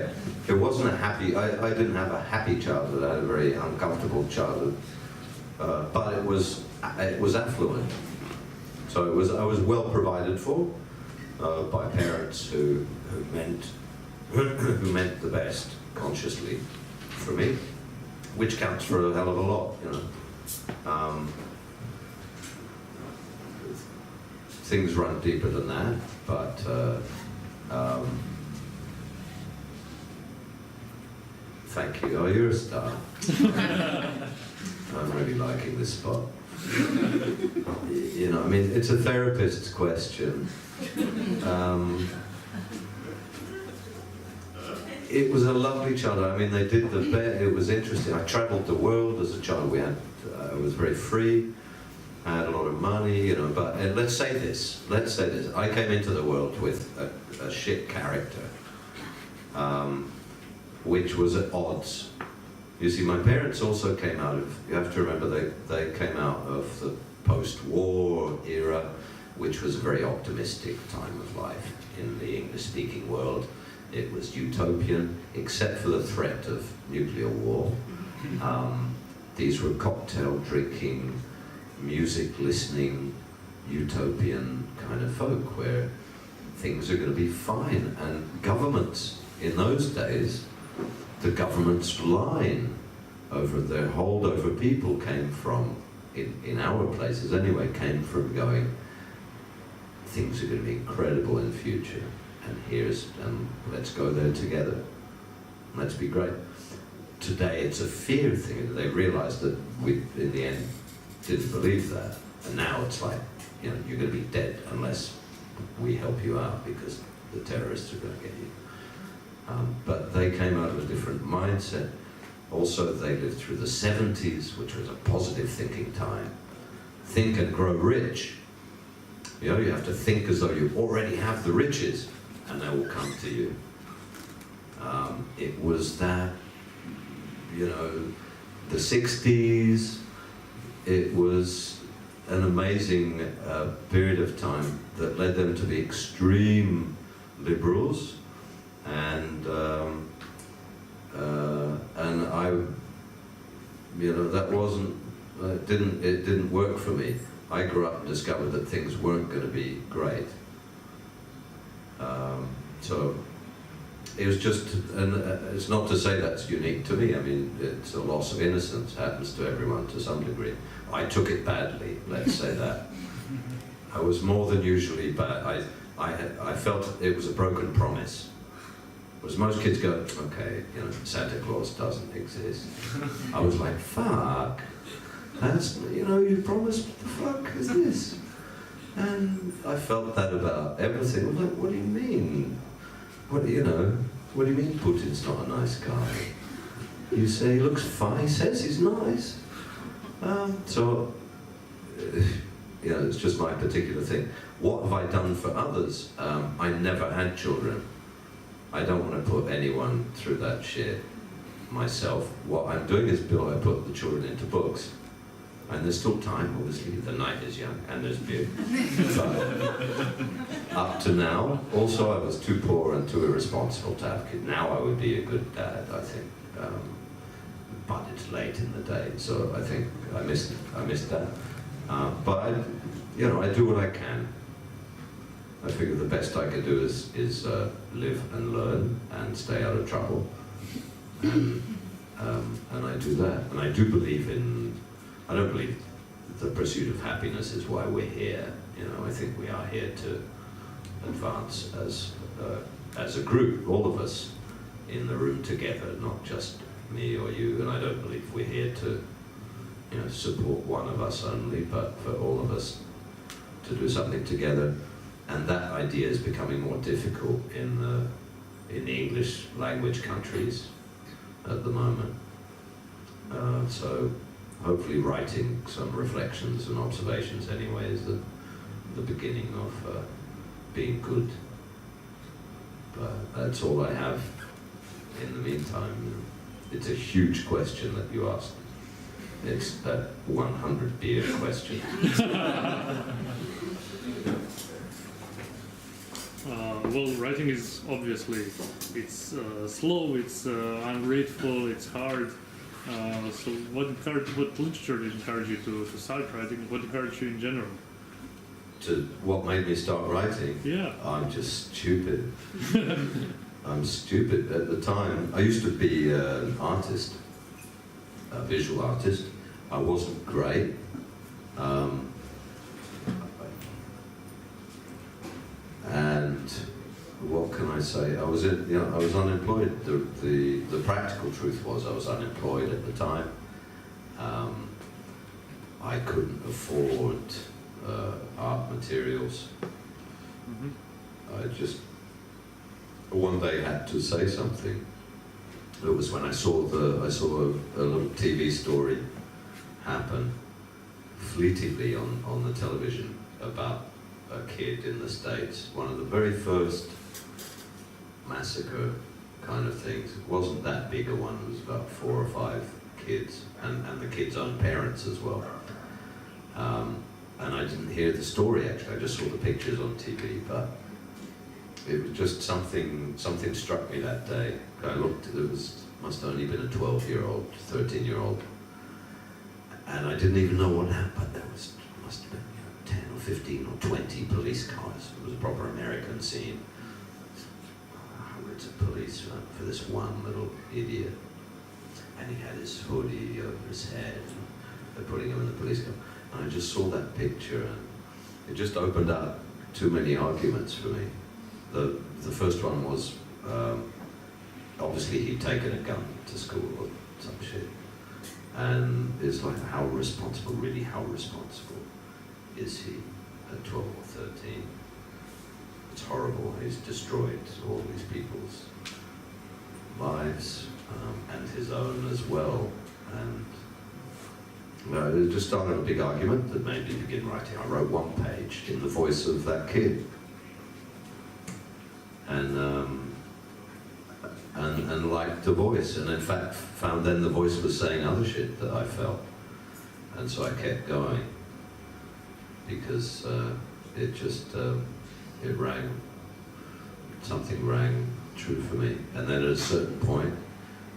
It wasn't a happy, I didn't have a happy childhood. I had a very uncomfortable childhood. But it was affluent. So I was well provided for by parents who meant the best consciously for me, which counts for a hell of a lot, Things run deeper than that, but Thank you. Oh, you're a star. I'm really liking this spot. You know, I mean, it's a therapist's question. It was a lovely childhood. I mean, they did the best. It was interesting. I travelled the world as a child. I was very free. I had a lot of money, you know. But let's say this. I came into the world with a shit character, which was at odds. You see, my parents also came out of. You have to remember, they came out of the post-war era, which was a very optimistic time of life in the English-speaking world. It was utopian, except for the threat of nuclear war. These were cocktail drinking, music listening, utopian kind of folk where things are going to be fine. And governments, in those days, the government's line over their hold over people came from, in our places anyway, came from going, things are going to be incredible in the future. And let's go there together. Let's be great. Today it's a fear thing. They realised that we, in the end, didn't believe that. And now it's like, you know, you're going to be dead unless we help you out because the terrorists are going to get you. But they came out of a different mindset. Also, they lived through the 70s, which was a positive thinking time. Think and grow rich. You know, you have to think as though you already have the riches, and they will come to you. It was that, you know, the 60s, it was an amazing period of time that led them to be extreme liberals, and I, you know, that wasn't, it didn't work for me. I grew up and discovered that things weren't going to be great. So it was just, and it's not to say that's unique to me. I mean, it's a loss of innocence, happens to everyone to some degree. I took it badly, let's say that. I was more than usually bad. I felt it was a broken promise. Whereas most kids go, okay, you know, Santa Claus doesn't exist. I was like, fuck, that's, you know, you promised, what the fuck is this? And I felt that about everything. I was like, what do you mean? What do you mean Putin's not a nice guy? You say he looks fine, he says he's nice. So, you know, it's just my particular thing. What have I done for others? I never had children. I don't want to put anyone through that shit myself. What I'm doing is I put the children into books. And there's still time, obviously, the night is young, and there's beer. But up to now, also I was too poor and too irresponsible to have kids. Now I would be a good dad, I think. But it's late in the day, so I think I missed that. But I do what I can. I figure the best I can do is live and learn and stay out of trouble. And I do that. And I do believe I don't believe the pursuit of happiness is why we're here. You know, I think we are here to advance as a group, all of us in the room together, not just me or you. And I don't believe we're here to, you know, support one of us only, but for all of us to do something together. And that idea is becoming more difficult in the English language countries at the moment. So hopefully writing some reflections and observations anyway is the beginning of being good. But that's all I have in the meantime. It's a huge question that you asked. It's that 100 beer question. Well, writing is obviously, it's slow, it's ungrateful, it's hard. So what literature did encourage you to start writing? What encouraged you in general? What made me start writing? Yeah. I'm just stupid. I'm stupid. At the time, I used to be an artist, a visual artist. I wasn't great. And what can I say? I was I was unemployed. The practical truth was I was unemployed at the time. I couldn't afford art materials. I just one day had to say something. It was when I saw a little TV story happen fleetingly on the television about a kid in the States. One of the very first massacre kind of things. It wasn't that big a one. It was about 4 or 5 kids and the kids' own parents as well. And I didn't hear the story actually. I just saw the pictures on TV, but it was just something struck me that day. I looked, must have only been a 12-year-old, 13-year-old, and I didn't even know what happened, but there must have been 10 or 15 or 20 police cars. It was a proper American scene. Hundreds of police for this one little idiot, and he had his hoodie over his head, and they're putting him in the police car. And I just saw that picture, and it just opened up too many arguments for me. The first one was, obviously he'd taken a gun to school or some shit. And it's like, how responsible is he at 12 or 13? It's horrible. He's destroyed all these people's lives, and his own as well. And it just started a big argument that made me begin writing. I wrote 1 page in the voice of that kid. And liked the voice, and in fact found then the voice was saying other shit that I felt, and so I kept going because it just it rang, something rang true for me. And then at a certain point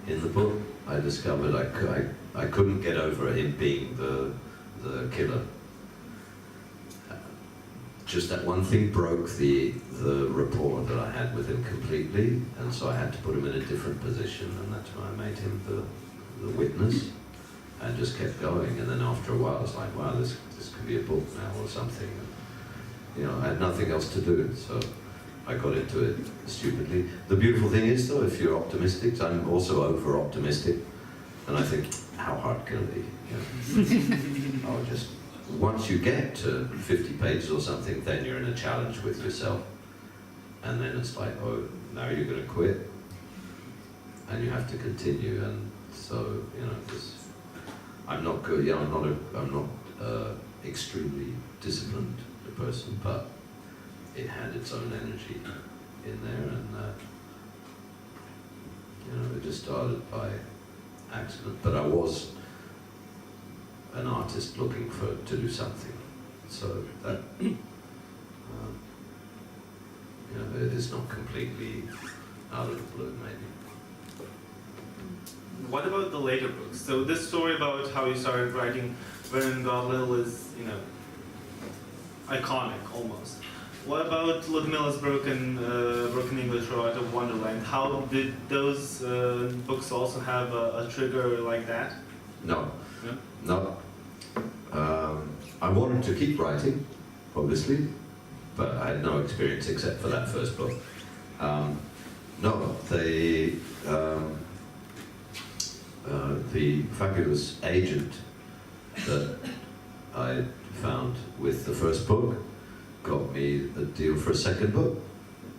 in the book, I discovered I couldn't get over him being the killer. Just that one thing broke the rapport that I had with him completely, and so I had to put him in a different position, and that's why I made him the witness, and just kept going. And then after a while, I was like, wow, this could be a book now or something. And, I had nothing else to do, so I got into it stupidly. The beautiful thing is, though, if you're optimistic, so I'm also over-optimistic, and I think, how hard can it be? I'll just... Once you get to 50 pages or something, then you're in a challenge with yourself. And then it's like, oh, now you're going to quit. And you have to continue. And so, I'm not good. Yeah, I'm not extremely disciplined person, but it had its own energy in there. And, it just started by accident. But I was an artist looking to do something, so that it is not completely out of the blue, maybe. What about the later books? So this story about how you started writing When God Little is, iconic almost. What about Ludmila's Broken English or Out of Wonderland? How did those books also have a trigger like that? No. I wanted to keep writing, obviously, but I had no experience except for that first book. The fabulous agent that I found with the first book got me a deal for a second book,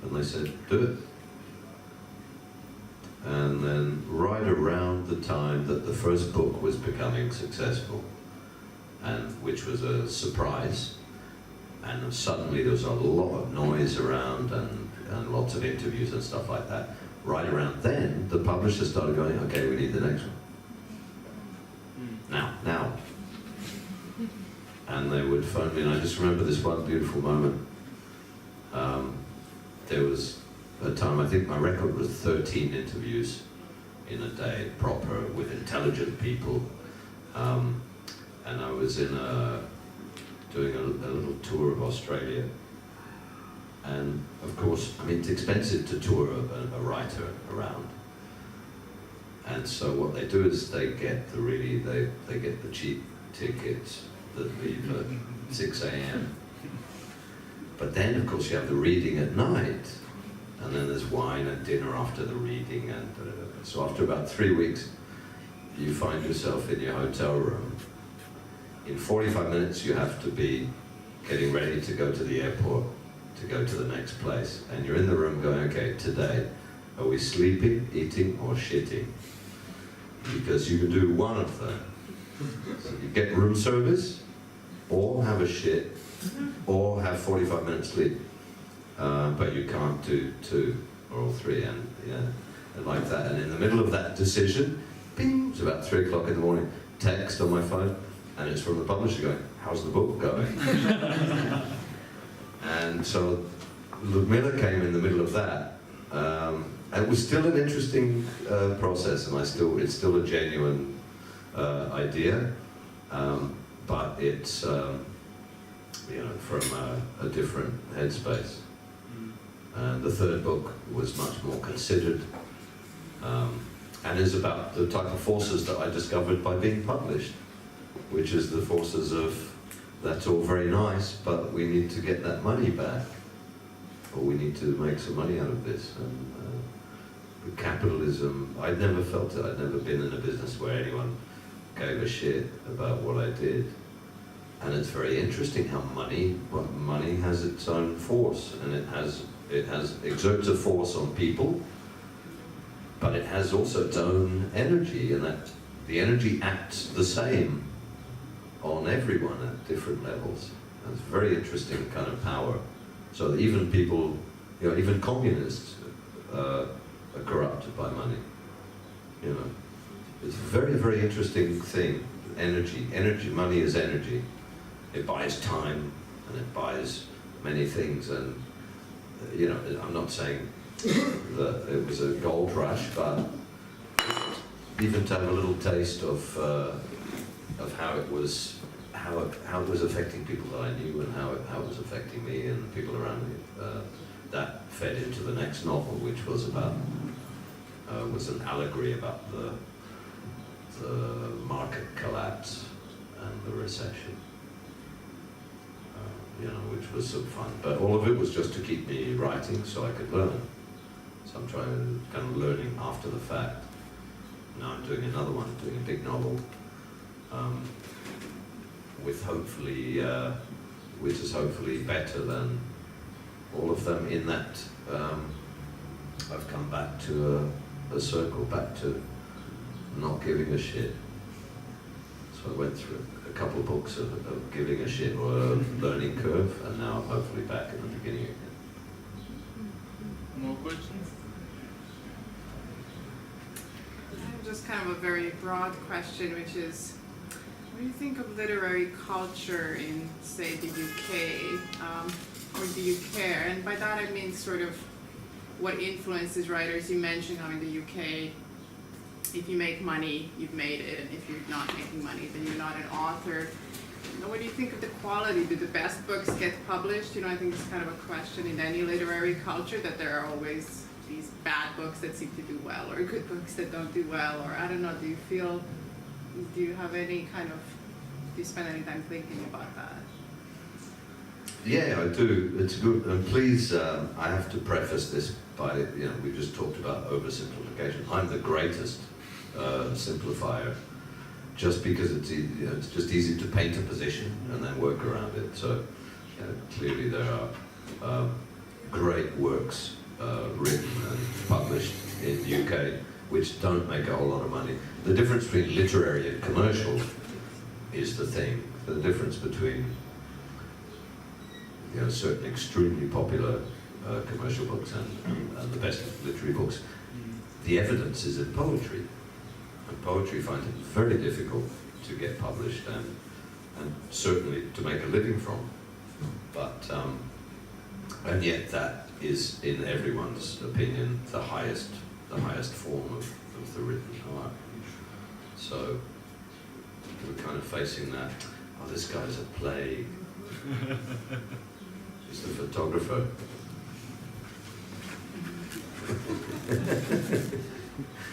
and they said, do it. And then right around the time that the first book was becoming successful, and which was a surprise, and suddenly there was a lot of noise around and lots of interviews and stuff like that. Right around then, the publisher started going, okay, we need the next one. Now. And they would phone me, and I just remember this one beautiful moment. There was a time, I think my record was 13 interviews in a day, proper, with intelligent people. And I was doing a little tour of Australia. And of course, it's expensive to tour a writer around. And so what they do is they get the cheap tickets that leave at 6 a.m. But then, of course, you have the reading at night. and then there's wine and dinner after the reading, and so after about 3 weeks, you find yourself in your hotel room. In 45 minutes, you have to be getting ready to go to the airport, to go to the next place, and you're in the room going, okay, today, are we sleeping, eating, or shitting? Because you can do one of them. So you get room service, or have a shit, or have 45 minutes sleep. But you can't do two or all three, and yeah, and like that. And in the middle of that decision, ping, it's about 3 o'clock in the morning, text on my phone, and it's from the publisher going, how's the book going? And so Ludmilla came in the middle of that. It was still an interesting process, and it's still a genuine idea, but it's from a different headspace. And the third book was much more considered, and is about the type of forces that I discovered by being published, which is the forces of, that's all very nice, but we need to get that money back, or we need to make some money out of this. And capitalism, I'd never felt it. I'd never been in a business where anyone gave a shit about what I did. And it's very interesting how money has its own force, and it exerts a force on people, but it has also its own energy, and that the energy acts the same on everyone at different levels. And it's a very interesting kind of power. So that even people, even communists are corrupted by money. It's a very, very interesting thing. Energy, money is energy. It buys time, and it buys many things. And I'm not saying that it was a gold rush, but even to have a little taste of how it was affecting people that I knew, and how it was affecting me and people around me. That fed into the next novel, which was an allegory about the market collapse and the recession. Which was some fun. But all of it was just to keep me writing so I could learn. So I'm trying kind of learning after the fact. Now I'm doing another one, doing a big novel, with hopefully, which is hopefully better than all of them, in that I've come back to a circle, back to not giving a shit. So I went through a couple of books of giving a shit, or a learning curve, and now I'm hopefully back at the beginning again. More questions? I have just kind of a very broad question, which is, what do you think of literary culture in, say, the UK, or do you care? And by that I mean sort of what influences writers. You mentioned how in the UK, if you make money, you've made it, and if you're not making money, then you're not an author. What do you think of the quality? Do the best books get published? I think it's kind of a question in any literary culture, that there are always these bad books that seem to do well, or good books that don't do well, or I don't know, do you have any kind of, do you spend any time thinking about that? Yeah, I do. It's good. And please, I have to preface this by, we just talked about oversimplification. I'm the greatest simplifier, just because it's just easy to paint a position and then work around it. So clearly there are great works written and published in the UK which don't make a whole lot of money. The difference between literary and commercial is the thing. The difference between certain extremely popular commercial books and the best literary books. The evidence is in poetry. And poetry finds it very difficult to get published and certainly to make a living from. But and yet that is, in everyone's opinion, the highest form of the written art. So we're kind of facing that. Oh, this guy's a plague. He's the photographer.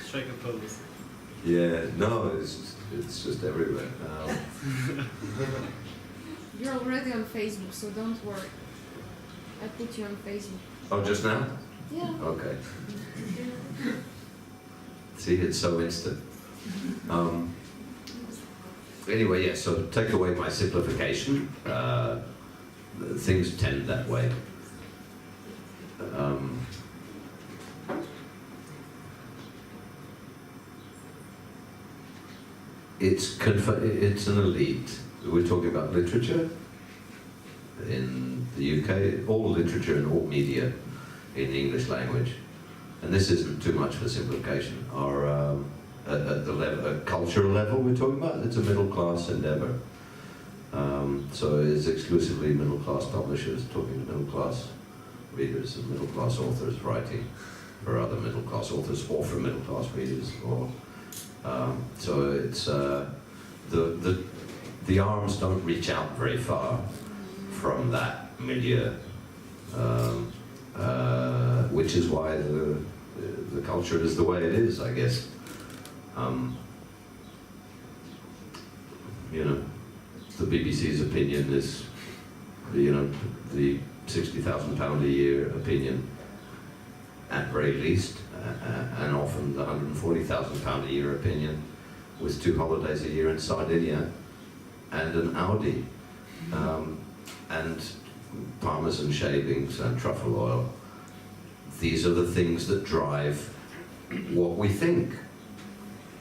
Strike a pose. Yeah, no, it's just everywhere. You're already on Facebook, so don't worry. I put you on Facebook. Oh, just now? Yeah. Okay. See, it's so instant. Anyway, yeah, so take away my simplification. Things tend that way. It's an elite. We're talking about literature in the UK, all literature and all media in the English language. And this isn't too much for simplification. Are at the level, at cultural level we're talking about, it's a middle class endeavor. So it's exclusively middle class publishers talking to middle class readers and middle class authors writing for other middle class authors or for middle class readers. Or so it's the arms don't reach out very far from that milieu, which is why the culture is the way it is, I guess. You know, the BBC's opinion is, you know, the £60,000 a year opinion at very least, and often the £140,000 a year opinion with 2 holidays a year in Sardinia and an Audi, and Parmesan shavings and truffle oil. These are the things that drive what we think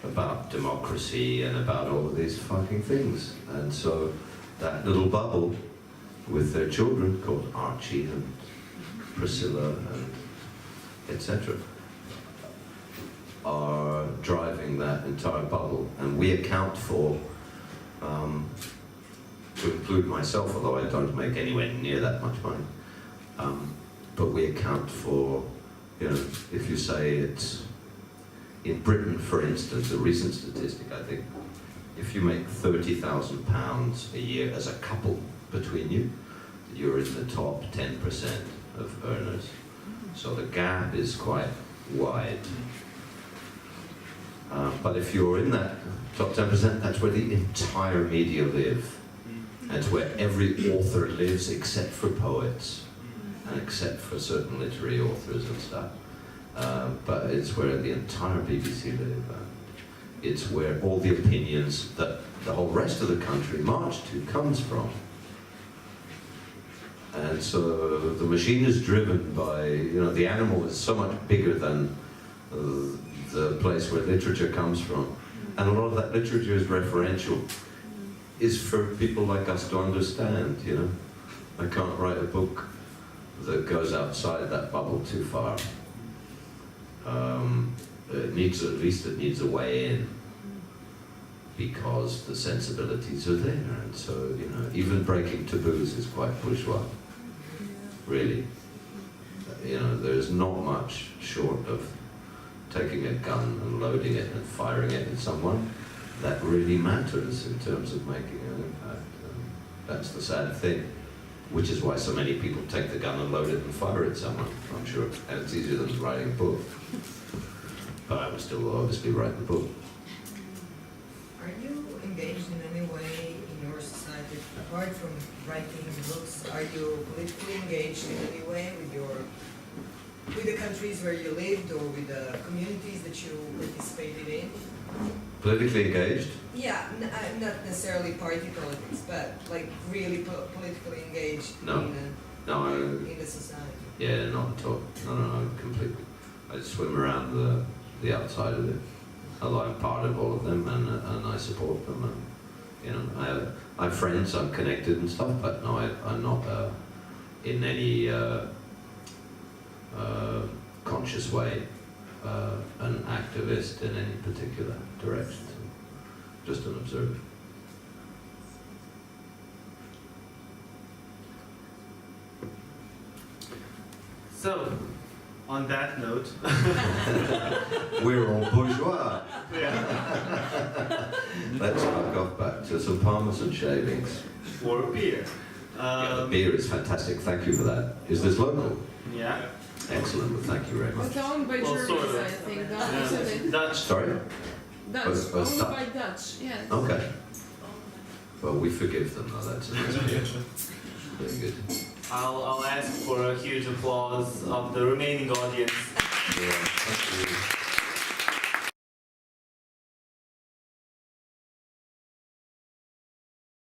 about democracy and about all of these fucking things. And so that little bubble with their children called Archie and Priscilla and etc. are driving that entire bubble, and we account for, to include myself, although I don't make anywhere near that much money, but we account for, you know, if you say it's, in Britain, for instance, a recent statistic, I think, if you make £30,000 a year as a couple between you, you're in the top 10% of earners. So the gap is quite wide. But if you're in that top 10%, that's where the entire media live. That's where every author lives except for poets and except for certain literary authors and stuff. But it's where the entire BBC live. It's where all the opinions that the whole rest of the country march to comes from. And so the machine is driven by, you know, the animal is so much bigger than the place where literature comes from. And a lot of that literature is referential, is for people like us to understand, you know. I can't write a book that goes outside that bubble too far. It needs a way in, because the sensibilities are there, and so, you know, even breaking taboos is quite bourgeois, really. You know, there's not much short of taking a gun and loading it and firing it at someone that really matters in terms of making an impact. That's the sad thing, which is why so many people take the gun and load it and fire at someone, I'm sure. And it's easier than writing a book. But I would still obviously write the book. Are you engaged in any way in your society, apart from writing books? Are you politically engaged in any way with the countries where you lived, or with the communities that you participated in? Politically engaged? Yeah, not necessarily party politics, but like really politically engaged No. in the society. Yeah, not at all. No, completely. I swim around the outside of it. Although I'm part of all of them, and I support them, and, you know, I have friends, I'm connected and stuff, but no, I'm not in any conscious way an activist in any particular direction. Just an observer. So, on that note, We're all bourgeois. yeah, Let's fuck off back to some Parmesan shavings. or beer. Yeah, the beer is fantastic. Thank you for that. Is this local? Yeah. Excellent. Well, thank you very much. It's owned by Well, Germans, sort of. I think, isn't it? Dutch. Sorry? Dutch, Oh, owned Dutch. by Dutch, yes. Okay. Well, we forgive them. Now that's very good. I'll ask for a huge applause of the remaining audience. Yeah, thank you.